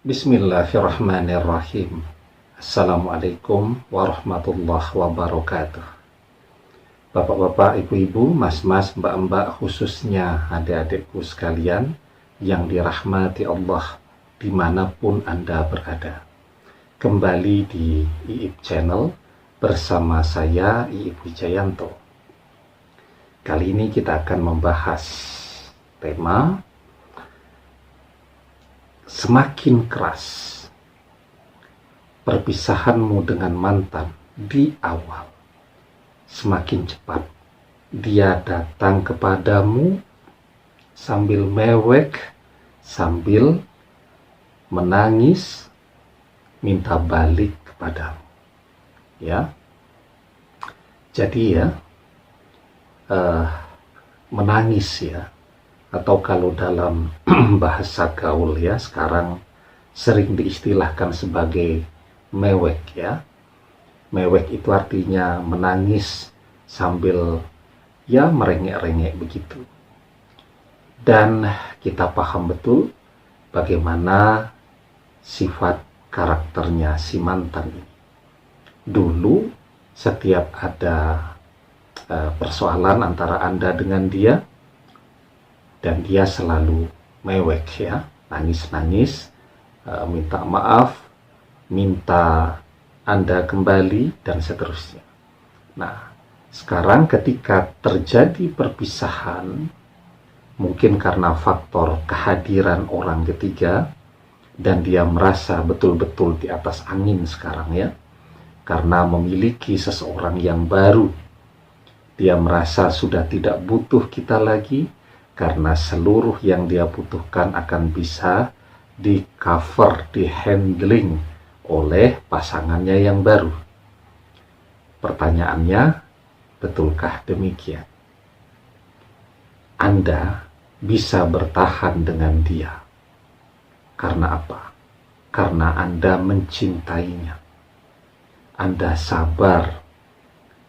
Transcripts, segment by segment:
Bismillahirrahmanirrahim. Assalamualaikum warahmatullahi wabarakatuh. Bapak-bapak, ibu-ibu, mas-mas, mbak-mbak, khususnya adik-adikku sekalian yang dirahmati Allah dimanapun Anda berada. Kembali di IIP Channel bersama saya, IIP Wijayanto. Kali ini kita akan membahas tema semakin keras perpisahanmu dengan mantan di awal, semakin cepat dia datang kepadamu sambil mewek, sambil menangis, minta balik kepadamu. Ya, jadi menangis ya, atau kalau dalam bahasa gaul ya sekarang sering diistilahkan sebagai mewek ya. Mewek itu artinya menangis sambil ya merengek-rengek begitu. Dan kita paham betul bagaimana sifat karakternya si mantan ini. Dulu setiap ada persoalan antara Anda dengan dia, dan dia selalu mewek ya, nangis-nangis, minta maaf, minta Anda kembali, dan seterusnya. Nah, sekarang ketika terjadi perpisahan, mungkin karena faktor kehadiran orang ketiga, dan dia merasa betul-betul di atas angin sekarang ya, karena memiliki seseorang yang baru. Dia merasa sudah tidak butuh kita lagi, karena seluruh yang dia butuhkan akan bisa di cover, di handling oleh pasangannya yang baru. Pertanyaannya, betulkah demikian? Anda bisa bertahan dengan dia karena apa? Karena Anda mencintainya. Anda sabar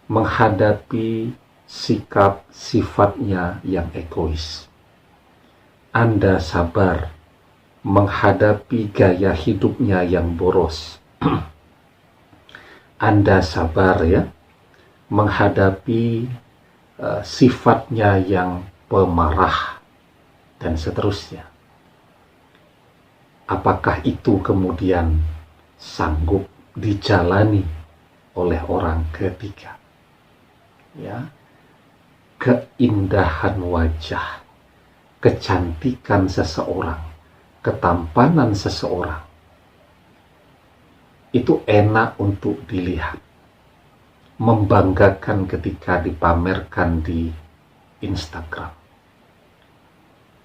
menghadapi sikap sifatnya yang egois. Anda sabar menghadapi gaya hidupnya yang boros. Anda sabar ya menghadapi sifatnya yang pemarah dan seterusnya. Apakah itu kemudian sanggup dijalani oleh orang ketiga? Ya, keindahan wajah, kecantikan seseorang, ketampanan seseorang itu enak untuk dilihat, membanggakan ketika dipamerkan di Instagram.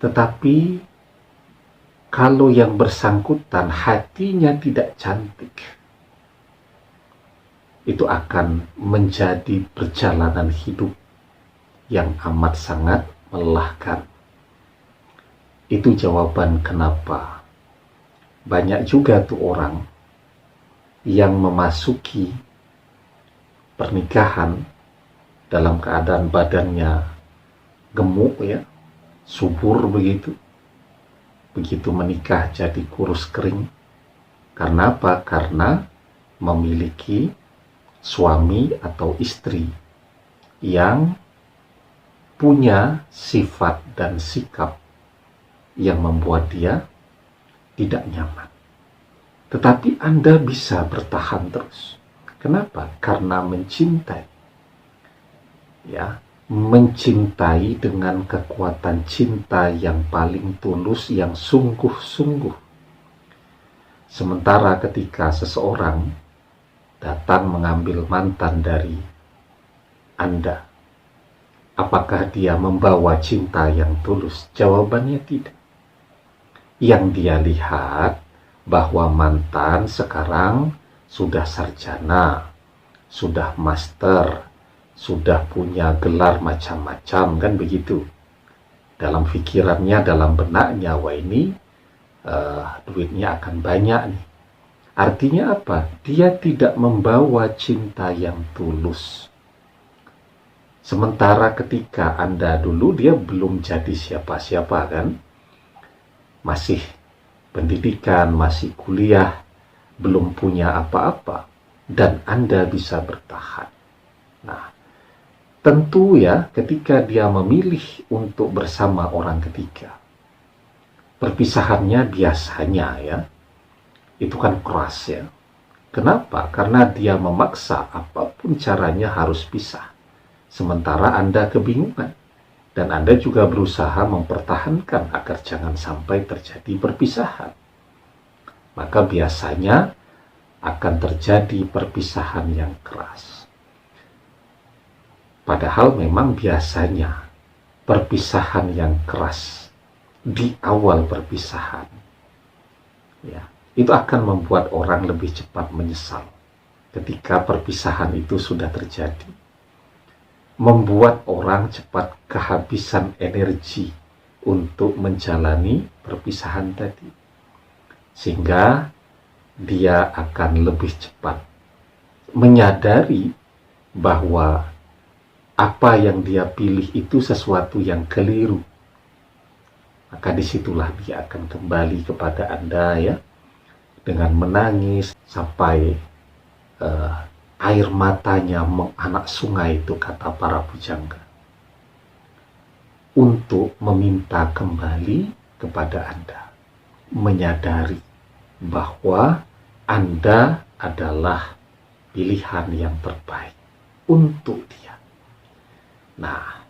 Tetapi kalau yang bersangkutan hatinya tidak cantik, itu akan menjadi perjalanan hidup yang amat sangat melelahkan. Itu jawaban kenapa banyak juga tuh orang yang memasuki pernikahan dalam keadaan badannya gemuk ya, subur begitu. Begitu menikah jadi kurus kering. Karena apa? Karena memiliki suami atau istri yang punya sifat dan sikap yang membuat dia tidak nyaman. Tetapi Anda bisa bertahan terus. Kenapa? Karena mencintai. Ya, mencintai dengan kekuatan cinta yang paling tulus, yang sungguh-sungguh. Sementara ketika seseorang datang mengambil mantan dari Anda, apakah dia membawa cinta yang tulus? Jawabannya tidak. Yang dia lihat bahwa mantan sekarang sudah sarjana, sudah master, sudah punya gelar macam-macam, kan begitu. Dalam pikirannya, dalam benaknya, wah ini duitnya akan banyak nih. Artinya apa? Dia tidak membawa cinta yang tulus. Sementara ketika Anda dulu, dia belum jadi siapa-siapa kan, masih pendidikan, masih kuliah, belum punya apa-apa, dan Anda bisa bertahan. Nah, tentu ya, ketika dia memilih untuk bersama orang ketiga, perpisahannya biasanya ya, itu kan keras ya. Kenapa? Karena dia memaksa apapun caranya harus pisah. Sementara Anda kebingungan. Dan Anda juga berusaha mempertahankan agar jangan sampai terjadi perpisahan. Maka biasanya akan terjadi perpisahan yang keras. Padahal memang biasanya perpisahan yang keras di awal perpisahan, ya, itu akan membuat orang lebih cepat menyesal ketika perpisahan itu sudah terjadi. Membuat orang cepat kehabisan energi untuk menjalani perpisahan tadi. Sehingga dia akan lebih cepat menyadari bahwa apa yang dia pilih itu sesuatu yang keliru. Maka disitulah dia akan kembali kepada Anda ya, dengan menangis sampai air matanya menganak sungai, itu kata para pujangga, untuk meminta kembali kepada Anda, menyadari bahwa Anda adalah pilihan yang terbaik untuk dia. Nah,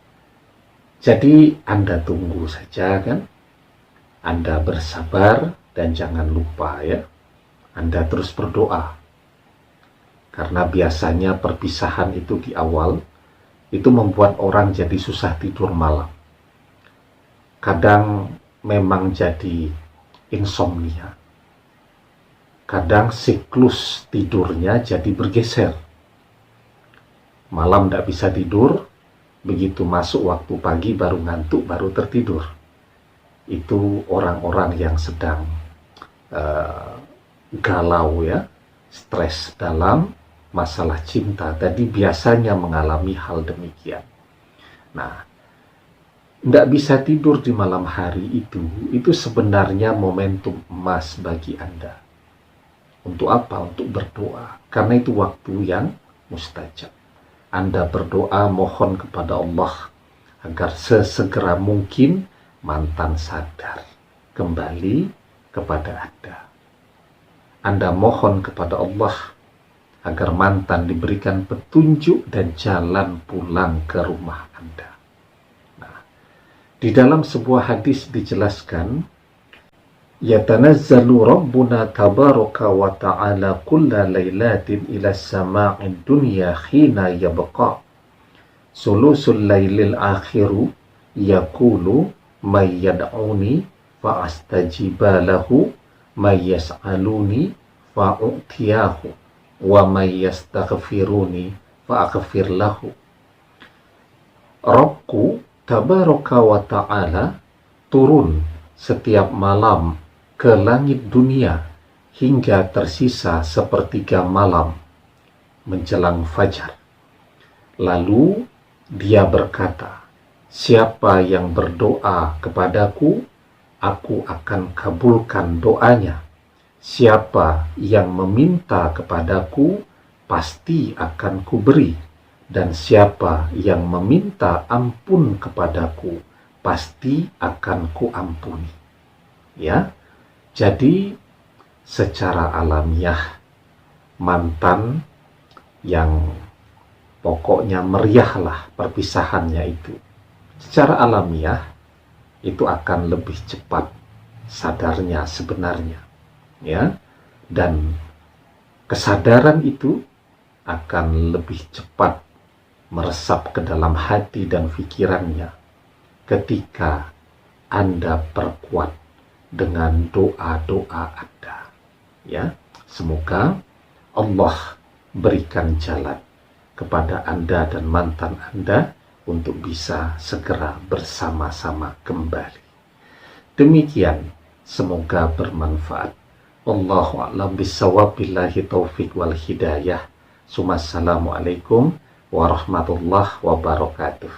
jadi Anda tunggu saja kan, Anda bersabar, dan jangan lupa ya, Anda terus berdoa. Karena biasanya perpisahan itu di awal, itu membuat orang jadi susah tidur malam. Kadang memang jadi insomnia. Kadang siklus tidurnya jadi bergeser. Malam tidak bisa tidur, begitu masuk waktu pagi baru ngantuk, baru tertidur. Itu orang-orang yang sedang galau ya, stres dalam masalah cinta tadi biasanya mengalami hal demikian. Nah, tidak bisa tidur di malam hari itu sebenarnya momentum emas bagi Anda. Untuk apa? Untuk berdoa. Karena itu waktu yang mustajab. Anda berdoa, mohon kepada Allah agar sesegera mungkin mantan sadar kembali kepada Anda. Anda mohon kepada Allah agar mantan diberikan petunjuk dan jalan pulang ke rumah Anda. Nah, di dalam sebuah hadis dijelaskan, yatanazzalu Rabbuna tabaraka wa ta'ala kulla laylatin ila sama'id dunya khina yabqa sulusul laylil akhiru yaqulu may yad'uni fa astajiba lahu may yas'aluni fa u'tiyahu wa may yastaghfiruni fa aghfir lahu. Rabbku tabaraka wa ta'ala turun setiap malam ke langit dunia hingga tersisa sepertiga malam menjelang fajar. Lalu dia berkata, siapa yang berdoa kepadaku, aku akan kabulkan doanya. Siapa yang meminta kepadaku, pasti akan kuberi. Dan siapa yang meminta ampun kepadaku, pasti akan kuampuni. Ya, jadi secara alamiah mantan yang pokoknya meriahlah perpisahannya itu, secara alamiah itu akan lebih cepat sadarnya sebenarnya. Ya, dan kesadaran itu akan lebih cepat meresap ke dalam hati dan pikirannya ketika Anda perkuat dengan doa-doa Anda. Ya, semoga Allah berikan jalan kepada Anda dan mantan Anda untuk bisa segera bersama-sama kembali. Demikian, semoga bermanfaat. Wallahu a'lam bishawab, billahi taufik wal hidayah. Assalamualaikum warahmatullahi wabarakatuh.